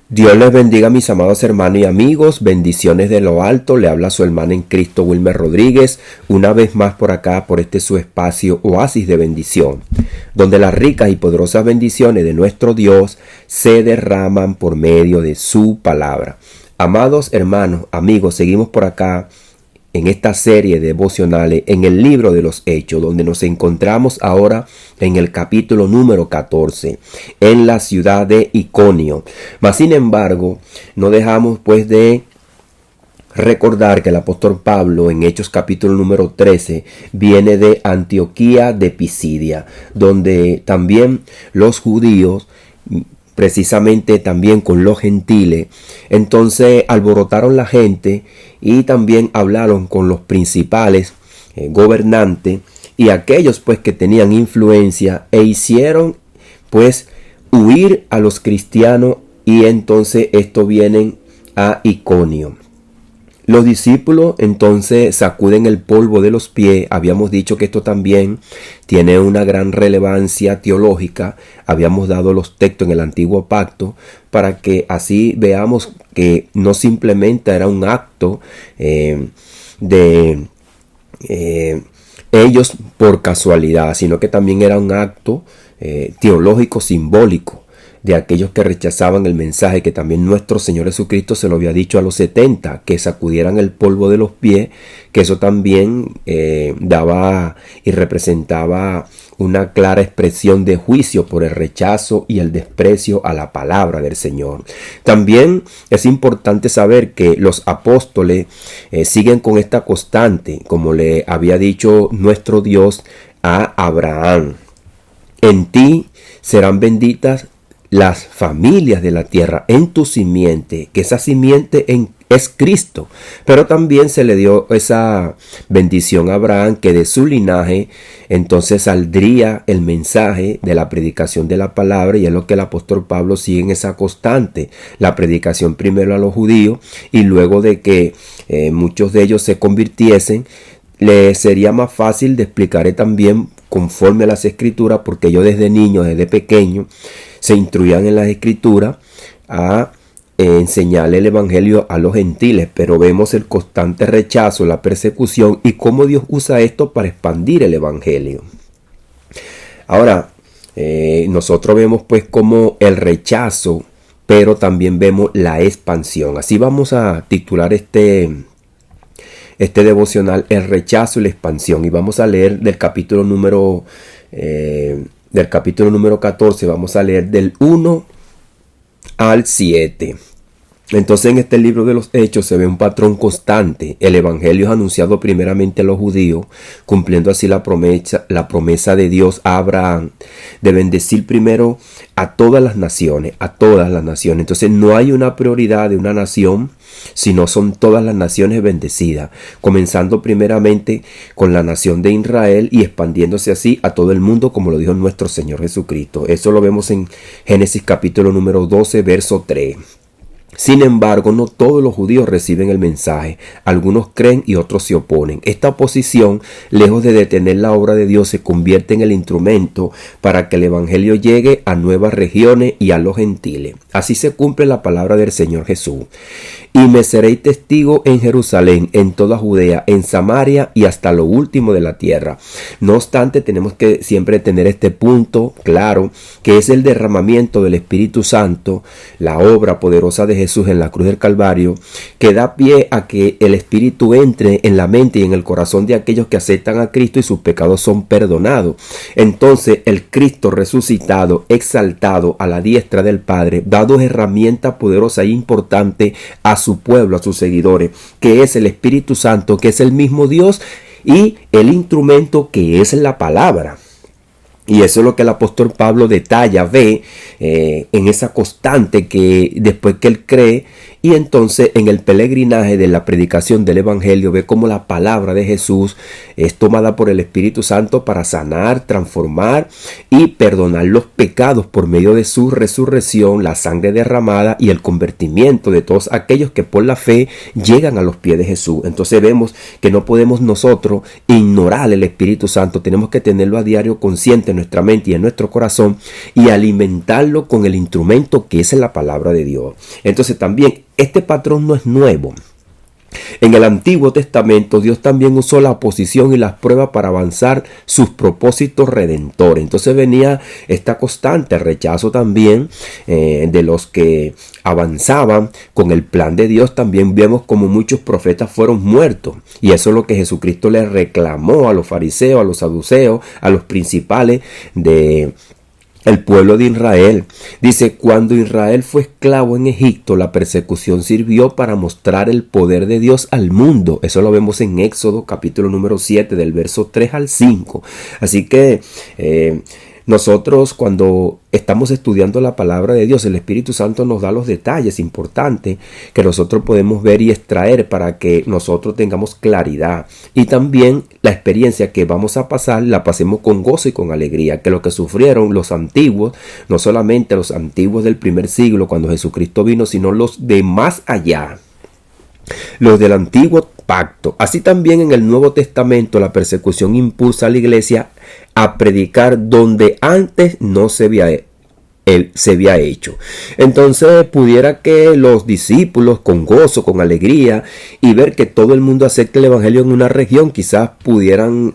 Dios les bendiga, mis amados hermanos y amigos. Bendiciones de lo alto. Le habla su hermano en Cristo, Wilmer Rodríguez, una vez más por acá, por este su espacio Oasis de Bendición, donde las ricas y poderosas bendiciones de nuestro Dios se derraman por medio de su palabra. Amados hermanos, amigos, seguimos por acá en esta serie de devocionales en el libro de los Hechos, donde nos encontramos ahora en el capítulo número 14, en la ciudad de Iconio. Mas sin embargo, no dejamos pues de recordar que el apóstol Pablo en Hechos capítulo número 13 viene de Antioquía de Pisidia, donde también los judíos, precisamente también con los gentiles, entonces alborotaron la gente y también hablaron con los principales gobernantes y aquellos pues que tenían influencia, e hicieron pues huir a los cristianos, y entonces estos vienen a Iconio. Los discípulos entonces sacuden el polvo de los pies. Habíamos dicho que esto también tiene una gran relevancia teológica. Habíamos dado los textos en el antiguo pacto para que así veamos que no simplemente era un acto de ellos por casualidad, sino que también era un acto teológico simbólico de aquellos que rechazaban el mensaje, que también nuestro Señor Jesucristo se lo había dicho a los 70, que sacudieran el polvo de los pies, que eso también daba y representaba una clara expresión de juicio por el rechazo y el desprecio a la palabra del Señor. También es importante saber que los apóstoles siguen con esta constante, como le había dicho nuestro Dios a Abraham: en ti serán benditas las familias de la tierra, en tu simiente, que esa simiente es Cristo. Pero también se le dio esa bendición a Abraham, que de su linaje entonces saldría el mensaje de la predicación de la palabra, y es lo que el apóstol Pablo sigue en esa constante: la predicación primero a los judíos, y luego de que muchos de ellos se convirtiesen, le sería más fácil de explicar también conforme a las escrituras, porque ellos desde niños, desde pequeños, se instruían en las escrituras a enseñarle el evangelio a los gentiles. Pero vemos el constante rechazo, la persecución, y cómo Dios usa esto para expandir el evangelio. Ahora, nosotros vemos pues como el rechazo, pero también vemos la expansión. Así vamos a titular este devocional: el rechazo y la expansión. Y vamos a leer del capítulo número 14, vamos a leer del 1 al 7. Entonces, en este libro de los Hechos se ve un patrón constante. El evangelio es anunciado primeramente a los judíos, cumpliendo así la promesa de Dios a Abraham de bendecir primero a todas las naciones, Entonces no hay una prioridad de una nación, sino son todas las naciones bendecidas, comenzando primeramente con la nación de Israel y expandiéndose así a todo el mundo, como lo dijo nuestro Señor Jesucristo. Eso lo vemos en Génesis capítulo número 12, verso 3. Sin embargo, no todos los judíos reciben el mensaje. Algunos creen y otros se oponen. Esta oposición, lejos de detener la obra de Dios, se convierte en el instrumento para que el evangelio llegue a nuevas regiones y a los gentiles. Así se cumple la palabra del Señor Jesús: y me seréis testigo en Jerusalén, en toda Judea, en Samaria y hasta lo último de la tierra. No obstante, tenemos que siempre tener este punto claro, que es el derramamiento del Espíritu Santo, la obra poderosa de Jesús en la cruz del Calvario, que da pie a que el Espíritu entre en la mente y en el corazón de aquellos que aceptan a Cristo, y sus pecados son perdonados. Entonces el Cristo resucitado, exaltado a la diestra del Padre, da dos herramientas poderosas e importantes a su pueblo, a sus seguidores, que es el Espíritu Santo, que es el mismo Dios, y el instrumento, que es la palabra. Y eso es lo que el apóstol Pablo detalla, ve en esa constante que después que él cree, y entonces en el peregrinaje de la predicación del evangelio, ve cómo la palabra de Jesús es tomada por el Espíritu Santo para sanar, transformar y perdonar los pecados por medio de su resurrección, la sangre derramada y el convertimiento de todos aquellos que por la fe llegan a los pies de Jesús. Entonces vemos que no podemos nosotros ignorar el Espíritu Santo, tenemos que tenerlo a diario consciente en nuestra mente y en nuestro corazón y alimentarlo con el instrumento que es la palabra de Dios. Entonces también este patrón no es nuevo. En el Antiguo Testamento Dios también usó la oposición y las pruebas para avanzar sus propósitos redentores. Entonces venía esta constante rechazo también de los que avanzaban con el plan de Dios. También vemos como muchos profetas fueron muertos, y eso es lo que Jesucristo le reclamó a los fariseos, a los saduceos, a los principales de el pueblo de Israel. Dice, cuando Israel fue esclavo en Egipto, la persecución sirvió para mostrar el poder de Dios al mundo. Eso lo vemos en Éxodo capítulo número 7 del verso 3 al 5. Así que nosotros cuando estamos estudiando la palabra de Dios, el Espíritu Santo nos da los detalles importantes que nosotros podemos ver y extraer para que nosotros tengamos claridad. Y también la experiencia que vamos a pasar, la pasemos con gozo y con alegría. Que lo que sufrieron los antiguos, no solamente los antiguos del primer siglo cuando Jesucristo vino, sino los de más allá, los del antiguo pacto. Así también en el Nuevo Testamento la persecución impulsa a la iglesia a predicar donde antes no se había hecho. Entonces pudiera que los discípulos con gozo, con alegría y ver que todo el mundo acepte el evangelio en una región, quizás pudieran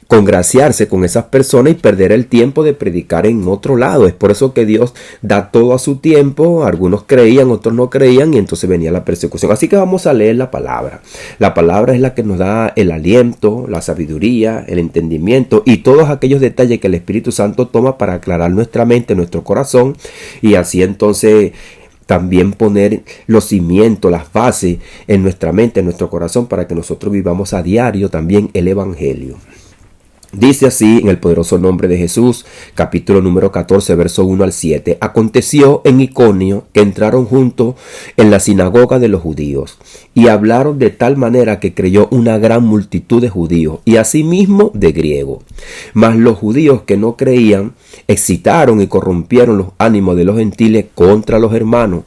congraciarse con esas personas y perder el tiempo de predicar en otro lado. Es por eso que Dios da todo a su tiempo. Algunos creían, otros no creían, y entonces venía la persecución. Así que vamos a leer la palabra. La palabra es la que nos da el aliento, la sabiduría, el entendimiento y todos aquellos detalles que el Espíritu Santo toma para aclarar nuestra mente, nuestro corazón, y así entonces también poner los cimientos, las bases en nuestra mente, en nuestro corazón, para que nosotros vivamos a diario también el evangelio. Dice así en el poderoso nombre de Jesús, capítulo número 14, verso 1 al 7. Aconteció en Iconio que entraron juntos en la sinagoga de los judíos y hablaron de tal manera que creyó una gran multitud de judíos y asimismo de griegos. Mas los judíos que no creían excitaron y corrompieron los ánimos de los gentiles contra los hermanos.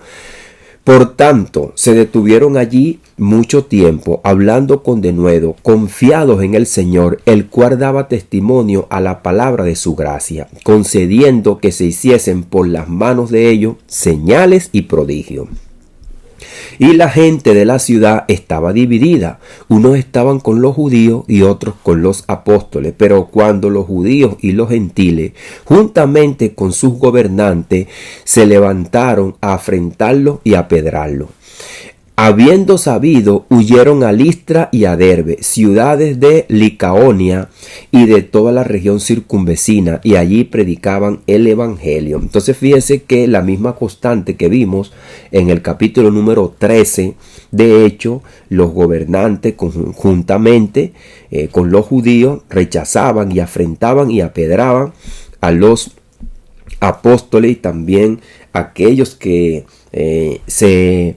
Por tanto, se detuvieron allí mucho tiempo, hablando con denuedo, confiados en el Señor, el cual daba testimonio a la palabra de su gracia, concediendo que se hiciesen por las manos de ellos señales y prodigios. Y la gente de la ciudad estaba dividida. Unos estaban con los judíos y otros con los apóstoles. Pero cuando los judíos y los gentiles, juntamente con sus gobernantes, se levantaron a afrentarlos y a apedrearlos, habiendo sabido, huyeron a Listra y a Derbe, ciudades de Licaonia y de toda la región circunvecina, y allí predicaban el evangelio. Entonces fíjense que la misma constante que vimos en el capítulo número 13, de hecho, los gobernantes conjuntamente con los judíos rechazaban y afrentaban y apedreaban a los apóstoles y también aquellos que se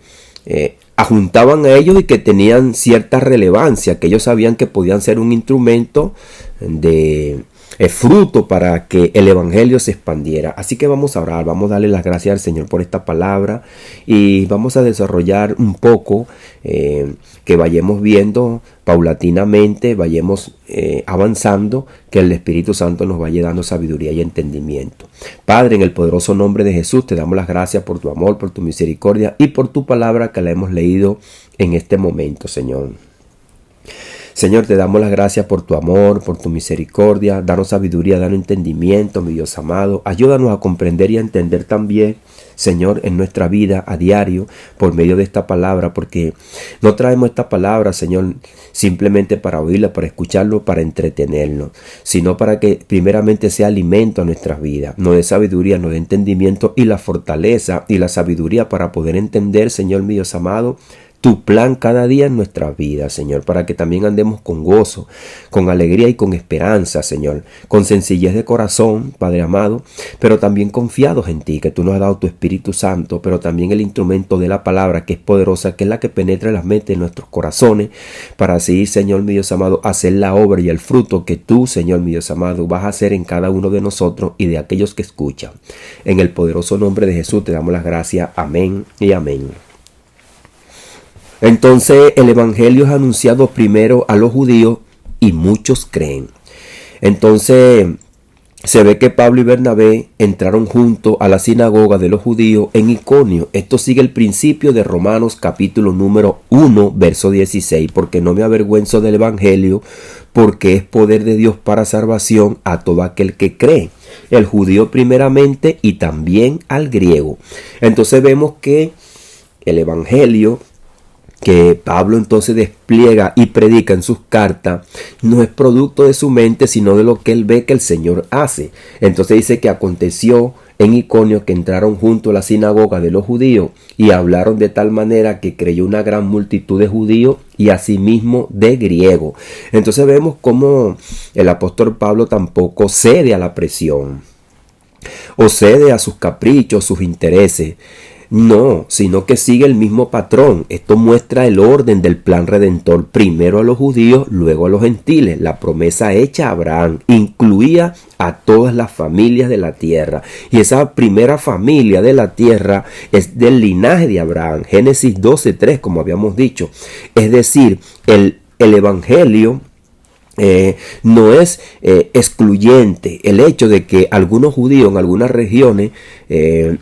ajuntaban a ellos y que tenían cierta relevancia, que ellos sabían que podían ser un instrumento de fruto para que el evangelio se expandiera. Así que vamos a orar, vamos a darle las gracias al Señor por esta palabra y vamos a desarrollar un poco, que vayamos viendo paulatinamente, vayamos avanzando, que el Espíritu Santo nos vaya dando sabiduría y entendimiento. Padre, en el poderoso nombre de Jesús, te damos las gracias por tu amor, por tu misericordia y por tu palabra que la hemos leído en este momento, Señor. Señor, te damos las gracias por tu amor, por tu misericordia. Danos sabiduría, danos entendimiento, mi Dios amado. Ayúdanos a comprender y a entender también, Señor, en nuestra vida a diario por medio de esta palabra, porque no traemos esta palabra, Señor, simplemente para oírla, para escucharlo, para entretenernos, sino para que primeramente sea alimento a nuestras vidas, nos dé sabiduría, nos dé entendimiento y la fortaleza y la sabiduría para poder entender, Señor, mi Dios amado, tu plan cada día en nuestra vida, Señor, para que también andemos con gozo, con alegría y con esperanza, Señor, con sencillez de corazón, Padre amado, pero también confiados en ti, que tú nos has dado tu Espíritu Santo, pero también el instrumento de la palabra que es poderosa, que es la que penetra en las mentes de nuestros corazones, para así, Señor, mi Dios amado, hacer la obra y el fruto que tú, Señor, mi Dios amado, vas a hacer en cada uno de nosotros y de aquellos que escuchan. En el poderoso nombre de Jesús te damos las gracias. Amén y amén. Entonces el evangelio es anunciado primero a los judíos y muchos creen. Entonces se ve que Pablo y Bernabé entraron juntos a la sinagoga de los judíos en Iconio. Esto sigue el principio de Romanos capítulo número 1, verso 16. Porque no me avergüenzo del evangelio, porque es poder de Dios para salvación a todo aquel que cree. El judío primeramente y también al griego. Entonces vemos que el evangelio que Pablo entonces despliega y predica en sus cartas no es producto de su mente, sino de lo que él ve que el Señor hace. Entonces dice que aconteció en Iconio que entraron junto a la sinagoga de los judíos y hablaron de tal manera que creyó una gran multitud de judíos y asimismo de griegos. Entonces vemos cómo el apóstol Pablo tampoco cede a la presión o cede a sus caprichos, sus intereses. No, sino que sigue el mismo patrón. Esto muestra el orden del plan redentor. Primero a los judíos, luego a los gentiles. La promesa hecha a Abraham incluía a todas las familias de la tierra. Y esa primera familia de la tierra es del linaje de Abraham. Génesis 12:3, como habíamos dicho. Es decir, el evangelio no es excluyente. El hecho de que algunos judíos en algunas regiones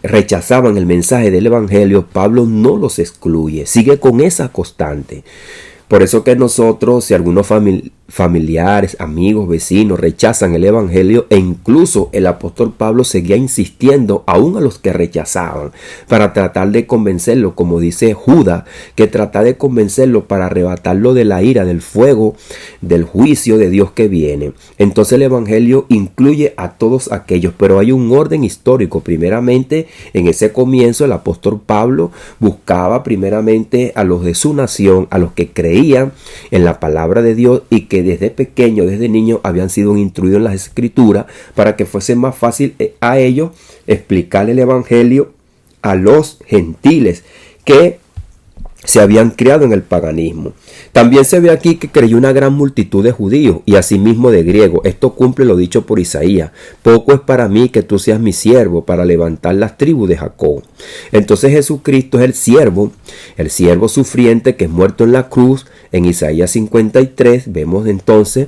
rechazaban el mensaje del evangelio, Pablo no los excluye, sigue con esa constante. Por eso que nosotros, si algunos familiares, amigos, vecinos rechazan el evangelio, e incluso el apóstol Pablo seguía insistiendo aún a los que rechazaban para tratar de convencerlo, como dice Judas, que trata de convencerlo para arrebatarlo de la ira, del fuego, del juicio de Dios que viene. Entonces el evangelio incluye a todos aquellos, pero hay un orden histórico. Primeramente, en ese comienzo el apóstol Pablo buscaba primeramente a los de su nación, a los que creían en la palabra de Dios y que desde pequeño, desde niño, habían sido instruidos en las escrituras para que fuese más fácil a ellos explicar el evangelio a los gentiles que se habían criado en el paganismo. También se ve aquí que creyó una gran multitud de judíos y asimismo de griegos. Esto cumple lo dicho por Isaías: poco es para mí que tú seas mi siervo para levantar las tribus de Jacob. Entonces Jesucristo es el siervo sufriente que es muerto en la cruz. En Isaías 53 vemos entonces,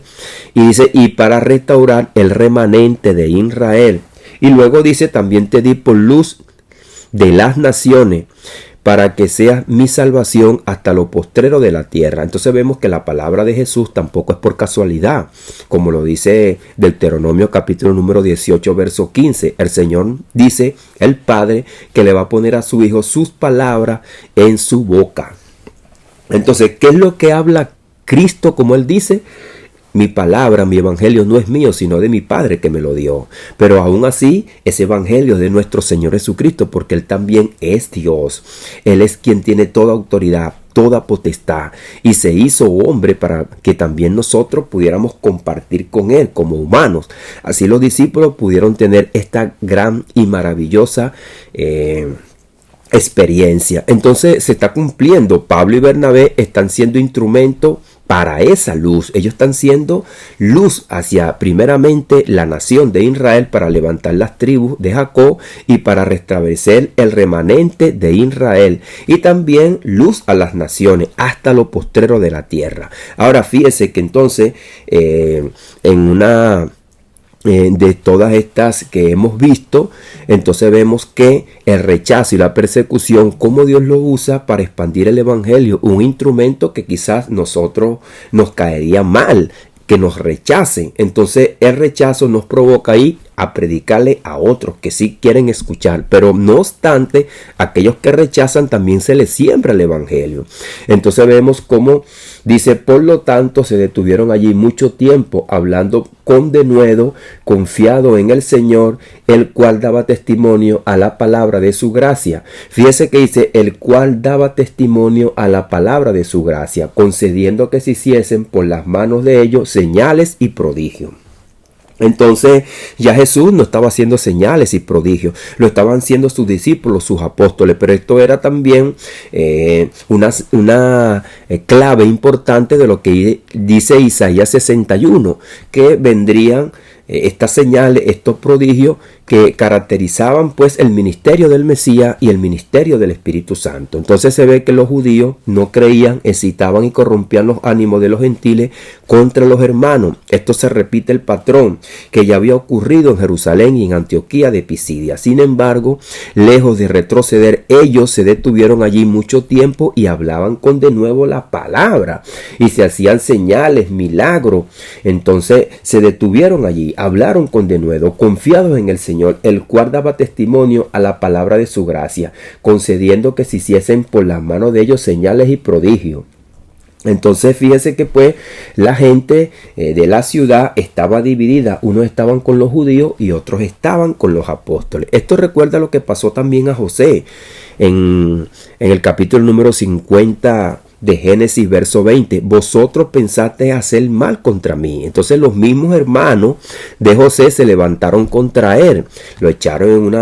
y dice, y para restaurar el remanente de Israel. Y luego dice, también te di por luz de las naciones, para que seas mi salvación hasta lo postrero de la tierra. Entonces vemos que la palabra de Jesús tampoco es por casualidad, como lo dice Deuteronomio capítulo número 18 verso 15. El Señor dice, el Padre, que le va a poner a su Hijo sus palabras en su boca. Entonces, ¿qué es lo que habla Cristo? Como Él dice, mi palabra, mi evangelio no es mío, sino de mi Padre que me lo dio. Pero aún así, ese evangelio es de nuestro Señor Jesucristo, porque Él también es Dios. Él es quien tiene toda autoridad, toda potestad, y se hizo hombre para que también nosotros pudiéramos compartir con Él como humanos. Así los discípulos pudieron tener esta gran y maravillosa experiencia. Entonces se está cumpliendo. Pablo y Bernabé están siendo instrumentos para esa luz. Ellos están siendo luz hacia primeramente la nación de Israel para levantar las tribus de Jacob y para restablecer el remanente de Israel, y también luz a las naciones hasta lo postrero de la tierra. Ahora fíjese que entonces en una de todas estas que hemos visto, entonces vemos que el rechazo y la persecución, cómo Dios lo usa para expandir el evangelio, un instrumento que quizás nosotros nos caería mal que nos rechacen. Entonces el rechazo nos provoca ahí a predicarle a otros que sí quieren escuchar, pero no obstante, aquellos que rechazan también se les siembra el evangelio. Entonces vemos cómo dice, por lo tanto se detuvieron allí mucho tiempo hablando con denuedo, confiado en el Señor, el cual daba testimonio a la palabra de su gracia. Fíjese que dice, el cual daba testimonio a la palabra de su gracia, concediendo que se hiciesen por las manos de ellos señales y prodigios. Entonces ya Jesús no estaba haciendo señales y prodigios, lo estaban haciendo sus discípulos, sus apóstoles, pero esto era también una clave importante de lo que dice Isaías 61, que vendrían estas señales, estos prodigios que caracterizaban pues el ministerio del Mesías y el ministerio del Espíritu Santo. Entonces se ve que los judíos no creían, excitaban y corrompían los ánimos de los gentiles contra los hermanos. Esto se repite el patrón que ya había ocurrido en Jerusalén y en Antioquía de Pisidia. Sin embargo, lejos de retroceder, ellos se detuvieron allí mucho tiempo y hablaban con denuedo la palabra y se hacían señales, milagros. Entonces se detuvieron allí, hablaron con denuedo, confiados en el Señor, el cual daba testimonio a la palabra de su gracia, concediendo que se hiciesen por las manos de ellos señales y prodigios. Entonces fíjese que pues la gente de la ciudad estaba dividida. Unos estaban con los judíos y otros estaban con los apóstoles. Esto recuerda lo que pasó también a José en el capítulo número 50 de Génesis, verso 20. Vosotros pensaste hacer mal contra mí. Entonces los mismos hermanos de José se levantaron contra él. Lo echaron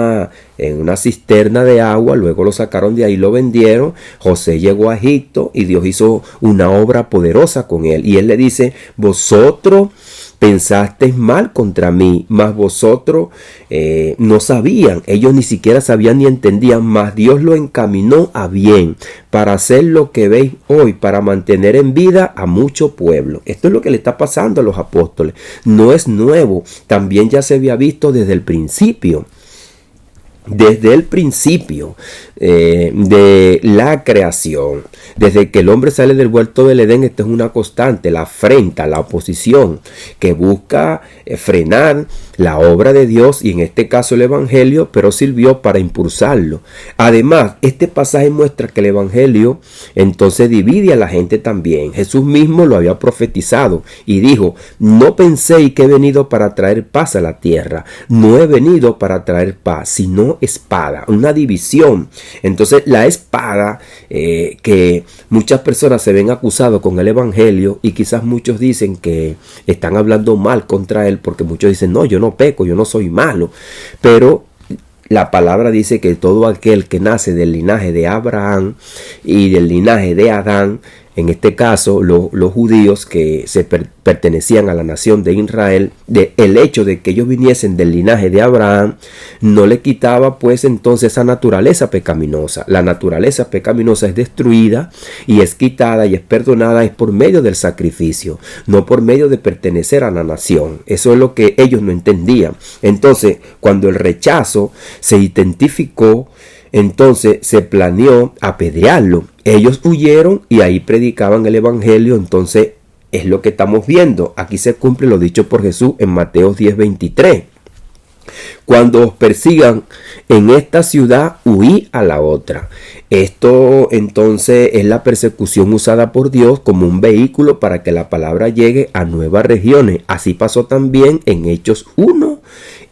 en una cisterna de agua, luego lo sacaron de ahí, lo vendieron. José llegó a Egipto y Dios hizo una obra poderosa con él. Y él le dice, vosotros pensasteis mal contra mí, mas vosotros no sabían, ellos ni siquiera sabían ni entendían, mas Dios lo encaminó a bien para hacer lo que veis hoy, para mantener en vida a mucho pueblo. Esto es lo que le está pasando a los apóstoles. No es nuevo, también ya se había visto desde el principio. Desde el principio de la creación, desde que el hombre sale del huerto del Edén, esta es una constante, la afrenta, la oposición que busca frenar la obra de Dios y en este caso el evangelio, pero sirvió para impulsarlo. Además, este pasaje muestra que el evangelio entonces divide a la gente también. Jesús mismo lo había profetizado y dijo, no penséis que he venido para traer paz a la tierra, no he venido para traer paz, sino espada, una división. Entonces la espada que muchas personas se ven acusados con el evangelio y quizás muchos dicen que están hablando mal contra él porque muchos dicen no, yo no peco, yo no soy malo, pero la palabra dice que todo aquel que nace del linaje de Abraham y del linaje de Adán, en este caso los judíos que se pertenecían a la nación de Israel, el hecho de que ellos viniesen del linaje de Abraham no le quitaba pues entonces esa naturaleza pecaminosa. La naturaleza pecaminosa es destruida y es quitada y es perdonada es por medio del sacrificio, no por medio de pertenecer a la nación. Eso es lo que ellos no entendían. Entonces cuando el rechazo se identificó, entonces se planeó apedrearlo. Ellos huyeron y ahí predicaban el evangelio. Entonces es lo que estamos viendo. Aquí se cumple lo dicho por Jesús en Mateo 10:23. Cuando os persigan en esta ciudad, huí a la otra. Esto entonces es la persecución usada por Dios como un vehículo para que la palabra llegue a nuevas regiones. Así pasó también en Hechos 1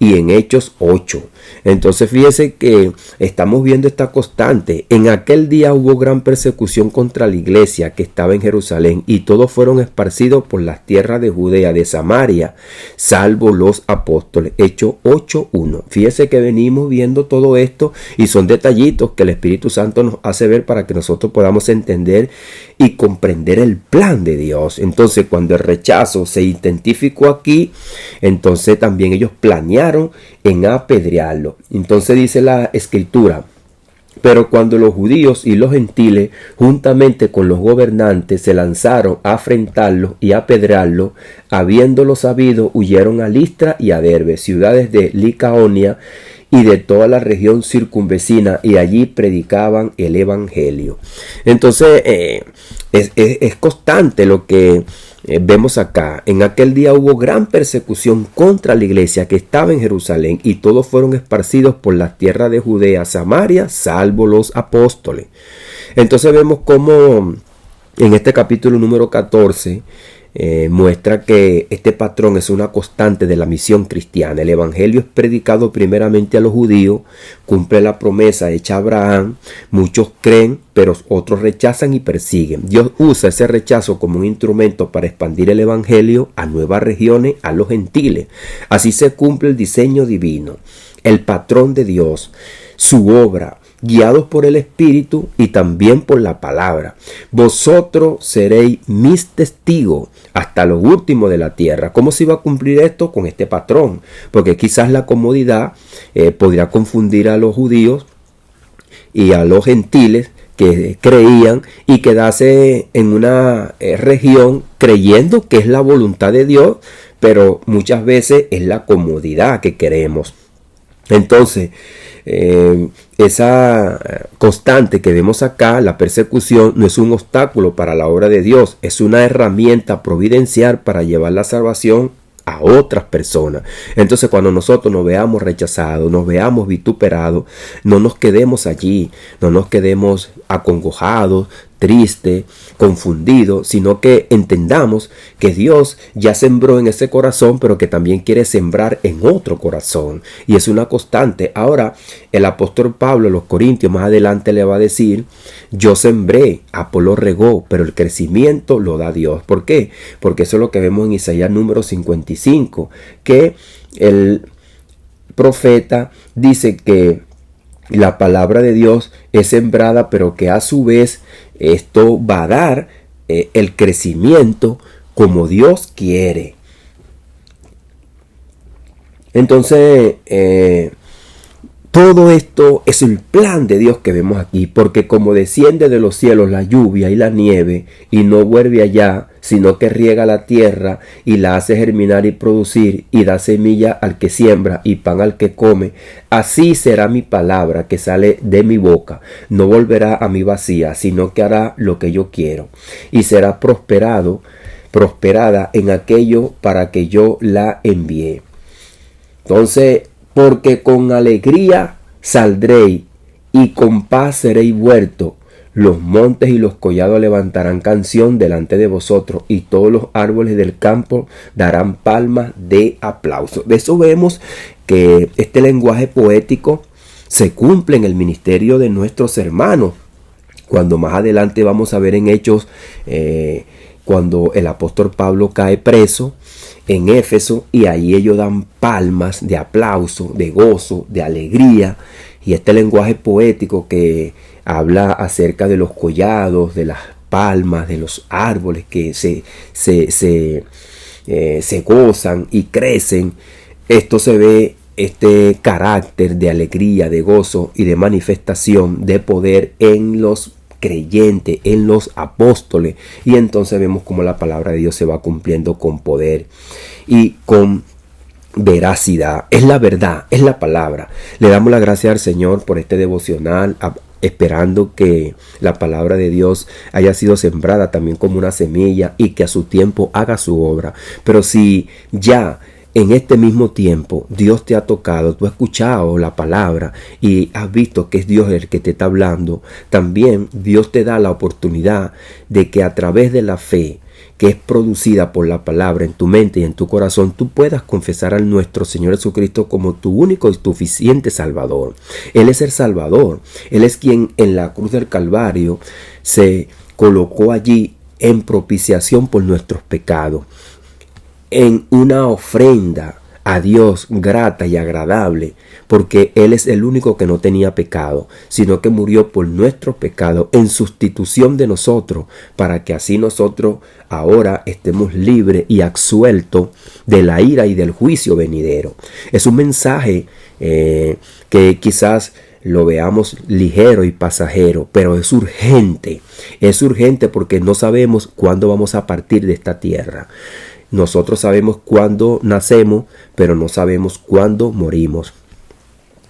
y en Hechos 8. Entonces fíjese que estamos viendo esta constante. En aquel día hubo gran persecución contra la iglesia que estaba en Jerusalén y todos fueron esparcidos por las tierras de Judea, de Samaria, salvo los apóstoles. Hechos 8:1. Fíjese que venimos viendo todo esto y son detallitos que el Espíritu Santo nos hace ver para que nosotros podamos entender y comprender el plan de Dios. Entonces cuando el rechazo se identificó aquí, entonces también ellos planearon en apedrearlo. Entonces dice la escritura, pero cuando los judíos y los gentiles juntamente con los gobernantes se lanzaron a afrentarlos y a apedrearlos, habiéndolo sabido, huyeron a Listra y a Derbe, ciudades de Licaonia y de toda la región circunvecina, y allí predicaban el evangelio. Entonces es constante lo que vemos acá. En aquel día hubo gran persecución contra la iglesia que estaba en Jerusalén y todos fueron esparcidos por las tierras de Judea, Samaria, salvo los apóstoles. Entonces vemos cómo en este capítulo número 14 muestra que este patrón es una constante de la misión cristiana. El evangelio es predicado primeramente a los judíos, cumple la promesa hecha a Abraham, muchos creen, pero otros rechazan y persiguen. Dios usa ese rechazo como un instrumento para expandir el evangelio a nuevas regiones, a los gentiles. Así se cumple el diseño divino, el patrón de Dios, su obra guiados por el Espíritu y también por la palabra. Vosotros seréis mis testigos hasta lo último de la tierra. ¿Cómo se iba a cumplir esto? Con este patrón, porque quizás la comodidad podría confundir a los judíos y a los gentiles que creían y quedarse en una región creyendo que es la voluntad de Dios, pero muchas veces es la comodidad que queremos. Entonces, esa constante que vemos acá, la persecución, no es un obstáculo para la obra de Dios, es una herramienta providencial para llevar la salvación a otras personas. Entonces, cuando nosotros nos veamos rechazados, nos veamos vituperados, no nos quedemos allí, no nos quedemos acongojados, tristes, confundidos, sino que entendamos que Dios ya sembró en ese corazón, pero que también quiere sembrar en otro corazón, y es una constante. Ahora el apóstol Pablo a los Corintios más adelante le va a decir: yo sembré, Apolo regó, pero el crecimiento lo da Dios. ¿Por qué? Porque eso es lo que vemos en Isaías número 55, que el profeta dice que la palabra de Dios es sembrada, pero que a su vez esto va a dar el crecimiento como Dios quiere. Entonces, todo esto es el plan de Dios que vemos aquí, porque como desciende de los cielos la lluvia y la nieve, y no vuelve allá, sino que riega la tierra y la hace germinar y producir, y da semilla al que siembra y pan al que come, así será mi palabra que sale de mi boca. No volverá a mí vacía, sino que hará lo que yo quiero, y será prosperada en aquello para que yo la envié. Entonces, porque con alegría saldréis y con paz seréis vueltos. Los montes y los collados levantarán canción delante de vosotros, y todos los árboles del campo darán palmas de aplauso. De eso vemos que este lenguaje poético se cumple en el ministerio de nuestros hermanos. Cuando más adelante vamos a ver en Hechos, cuando el apóstol Pablo cae preso en Éfeso, y ahí ellos dan palmas de aplauso, de gozo, de alegría. Y este lenguaje poético que habla acerca de los collados, de las palmas, de los árboles que se gozan y crecen, esto se ve, este carácter de alegría, de gozo y de manifestación de poder en los creyentes, en los apóstoles. Y entonces vemos cómo la palabra de Dios se va cumpliendo con poder y con veracidad. Es la verdad, es la palabra. Le damos la gracia al Señor por este devocional, esperando que la palabra de Dios haya sido sembrada también como una semilla y que a su tiempo haga su obra. Pero si ya en este mismo tiempo Dios te ha tocado, tú has escuchado la palabra y has visto que es Dios el que te está hablando, también Dios te da la oportunidad de que a través de la fe que es producida por la palabra en tu mente y en tu corazón, tú puedas confesar al nuestro Señor Jesucristo como tu único y suficiente Salvador. Él es el Salvador. Él es quien en la cruz del Calvario se colocó allí en propiciación por nuestros pecados, en una ofrenda a Dios grata y agradable, porque Él es el único que no tenía pecado, sino que murió por nuestros pecados en sustitución de nosotros, para que así nosotros ahora estemos libres y absueltos de la ira y del juicio venidero. Es un mensaje que quizás lo veamos ligero y pasajero, pero es urgente porque no sabemos cuándo vamos a partir de esta tierra. Nosotros sabemos cuándo nacemos, pero no sabemos cuándo morimos.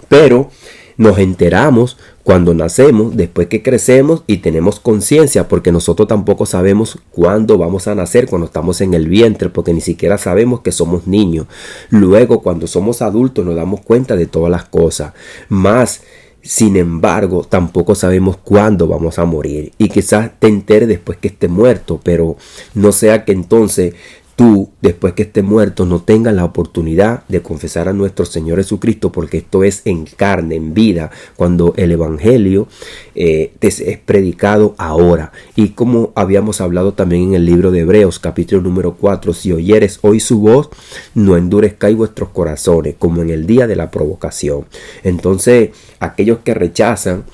Pero nos enteramos cuando nacemos, después que crecemos y tenemos conciencia, porque nosotros tampoco sabemos cuándo vamos a nacer cuando estamos en el vientre, porque ni siquiera sabemos que somos niños. Luego, cuando somos adultos, nos damos cuenta de todas las cosas. Más, sin embargo, tampoco sabemos cuándo vamos a morir. Y quizás te enteres después que esté muerto, pero no sea que entonces tú, después que estés muerto, no tengas la oportunidad de confesar a nuestro Señor Jesucristo, porque esto es en carne, en vida, cuando el Evangelio es predicado ahora. Y como habíamos hablado también en el libro de Hebreos, capítulo número 4, si oyeres hoy su voz, no endurezcáis vuestros corazones, como en el día de la provocación. Entonces, aquellos que rechazan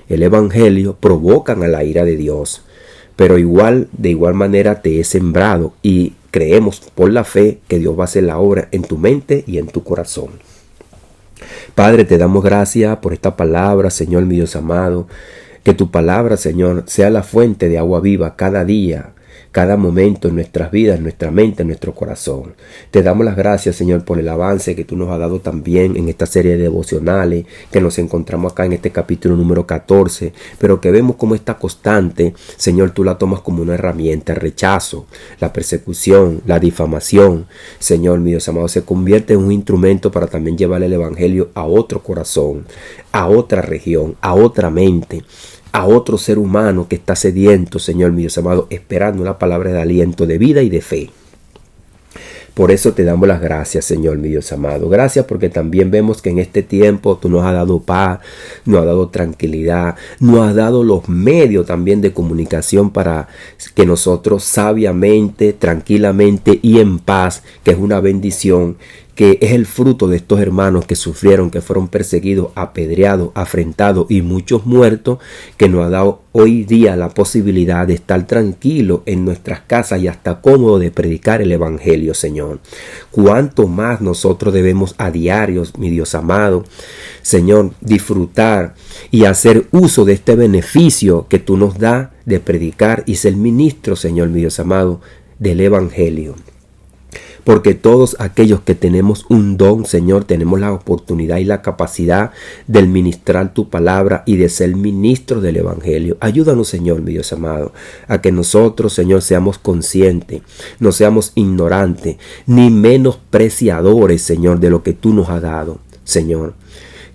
el Evangelio provocan a la ira de Dios. Pero de igual manera te he sembrado, y creemos por la fe que Dios va a hacer la obra en tu mente y en tu corazón. Padre, te damos gracias por esta palabra, Señor mi Dios amado. Que tu palabra, Señor, sea la fuente de agua viva cada día, cada momento en nuestras vidas, en nuestra mente, en nuestro corazón. Te damos las gracias, Señor, por el avance que tú nos has dado también en esta serie de devocionales que nos encontramos acá en este capítulo número 14, pero que vemos como esta constante, Señor, tú la tomas como una herramienta. El rechazo, la persecución, la difamación, Señor, mi Dios amado, se convierte en un instrumento para también llevar el Evangelio a otro corazón, a otra región, a otra mente, a otro ser humano que está sediento, Señor mi Dios amado, esperando una palabra de aliento, de vida y de fe. Por eso te damos las gracias, Señor mi Dios amado. Gracias porque también vemos que en este tiempo tú nos has dado paz, nos has dado tranquilidad, nos has dado los medios también de comunicación para que nosotros sabiamente, tranquilamente y en paz, que es una bendición, que es el fruto de estos hermanos que sufrieron, que fueron perseguidos, apedreados, afrentados y muchos muertos, que nos ha dado hoy día la posibilidad de estar tranquilos en nuestras casas y hasta cómodo de predicar el Evangelio, Señor. Cuánto más nosotros debemos a diario, mi Dios amado, Señor, disfrutar y hacer uso de este beneficio que tú nos das de predicar y ser ministro, Señor, mi Dios amado, del Evangelio. Porque todos aquellos que tenemos un don, Señor, tenemos la oportunidad y la capacidad de ministrar tu palabra y de ser ministros del Evangelio. Ayúdanos, Señor, mi Dios amado, a que nosotros, Señor, seamos conscientes, no seamos ignorantes, ni menospreciadores, Señor, de lo que tú nos has dado, Señor.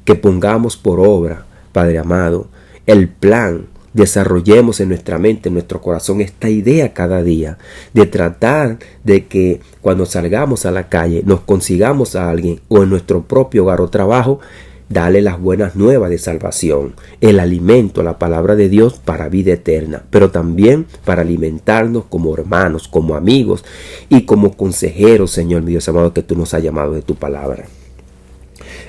Que pongamos por obra, Padre amado, el plan. Desarrollemos en nuestra mente, en nuestro corazón, esta idea cada día de tratar de que cuando salgamos a la calle nos consigamos a alguien, o en nuestro propio hogar o trabajo, darle las buenas nuevas de salvación, el alimento, la palabra de Dios para vida eterna, pero también para alimentarnos como hermanos, como amigos y como consejeros, Señor mi Dios amado, que tú nos has llamado de tu palabra.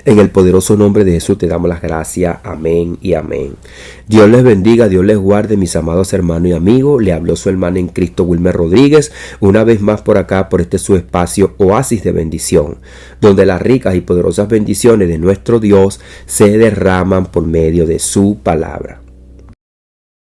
En el poderoso nombre de Jesús te damos las gracias. Amén y amén. Dios les bendiga, Dios les guarde, mis amados hermanos y amigos. Le habló su hermano en Cristo, Wilmer Rodríguez, una vez más por acá, por este su espacio Oasis de Bendición, donde las ricas y poderosas bendiciones de nuestro Dios se derraman por medio de su palabra.